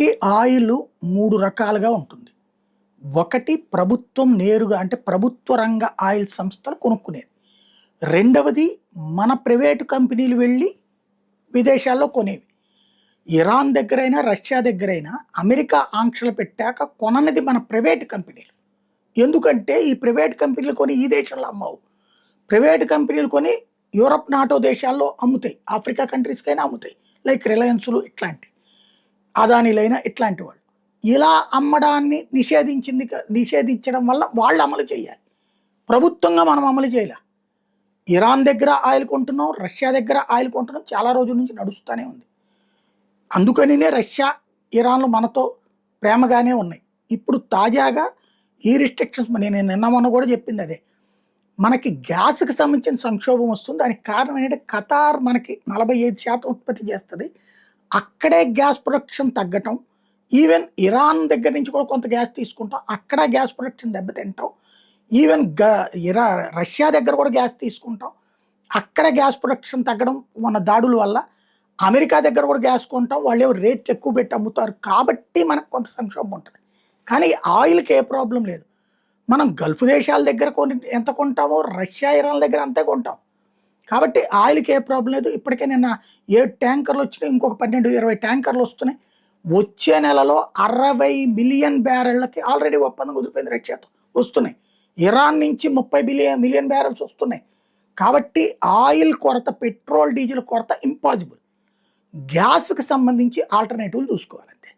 కాబట్టి ఆయిల్ 3 రకాలుగా ఉంటుంది. ఒకటి ప్రభుత్వం నేరుగా అంటే ప్రభుత్వ రంగ ఆయిల్ సంస్థలు కొనుక్కునేది. రెండవది మన ప్రైవేటు కంపెనీలు వెళ్ళి విదేశాల్లో కొనేవి. ఇరాన్ దగ్గరైనా, రష్యా దగ్గరైనా అమెరికా ఆంక్షలు పెట్టాక కొననిది మన ప్రైవేటు కంపెనీలు. ఎందుకంటే ఈ ప్రైవేట్ కంపెనీలు కొని ఈ దేశంలో అమ్మవు. ప్రైవేట్ కంపెనీలు కొని యూరప్, నాటో దేశాల్లో అమ్ముతాయి. ఆఫ్రికా కంట్రీస్‌కైనా అమ్ముతాయి. లైక్ రిలయన్స్‌లు ఇట్లాంటివి. అదానీలైనా ఇట్లాంటి వాళ్ళు. ఇలా అమ్మడాన్ని నిషేధించడం వల్ల వాళ్ళు అమలు చేయాలి. ప్రభుత్వంగా మనం అమలు చేయలే. ఇరాన్ దగ్గర ఆయిల్ కొంటున్నాం, రష్యా దగ్గర ఆయిల్ కొంటున్నాం. చాలా రోజుల నుంచి నడుస్తూనే ఉంది. అందుకనినే రష్యా, ఇరాన్లు మనతో ప్రేమగానే ఉన్నాయి. ఇప్పుడు తాజాగా ఈ రిస్ట్రిక్షన్స్ నేను నిన్న మొన్న కూడా చెప్పింది అదే. మనకి గ్యాస్‌కి సంబంధించిన సంక్షోభం వస్తుంది. దానికి కారణం ఏంటంటే ఖతార్ మనకి 45% ఉత్పత్తి చేస్తది. అక్కడే గ్యాస్ ప్రొడక్షన్ తగ్గటం. ఈవెన్ ఇరాన్ దగ్గర నుంచి కూడా కొంత గ్యాస్ తీసుకుంటాం. అక్కడ గ్యాస్ ప్రొడక్షన్ దెబ్బతింటాం. ఈవెన్ రష్యా దగ్గర కూడా గ్యాస్ తీసుకుంటాం. అక్కడ గ్యాస్ ప్రొడక్షన్ తగ్గడం మన దాడుల వల్ల. అమెరికా దగ్గర కూడా గ్యాస్ కొంటాం. వాళ్ళేమో రేట్లు ఎక్కువ పెట్టి అమ్ముతారు. కాబట్టి మనకు కొంత సంక్షోభం ఉంటుంది. కానీ ఆయిల్‌కి ఏ ప్రాబ్లం లేదు. మనం గల్ఫ్ దేశాల దగ్గర ఎంత కొంటామో రష్యా, ఇరాన్ దగ్గర అంతే కొంటాం. కాబట్టి ఆయిల్‌కి ఏ ప్రాబ్లం లేదు. ఇప్పటికే నిన్న 7 ట్యాంకర్లు వచ్చినాయి. ఇంకొక 12, 20 ట్యాంకర్లు వస్తున్నాయి. వచ్చే నెలలో 60 మిలియన్ బ్యారెళ్ళకి ఆల్రెడీ ఒప్పందం కుదిరిపోయింది రష్యాతో. వస్తున్నాయి. ఇరాన్ నుంచి 30 మిలియన్ బ్యారెల్స్ వస్తున్నాయి. కాబట్టి ఆయిల్ కొరత, పెట్రోల్, డీజిల్ కొరత ఇంపాసిబుల్. గ్యాస్‌కి సంబంధించి ఆల్టర్‌నేటివ్‌లు చూసుకోవాలంతే.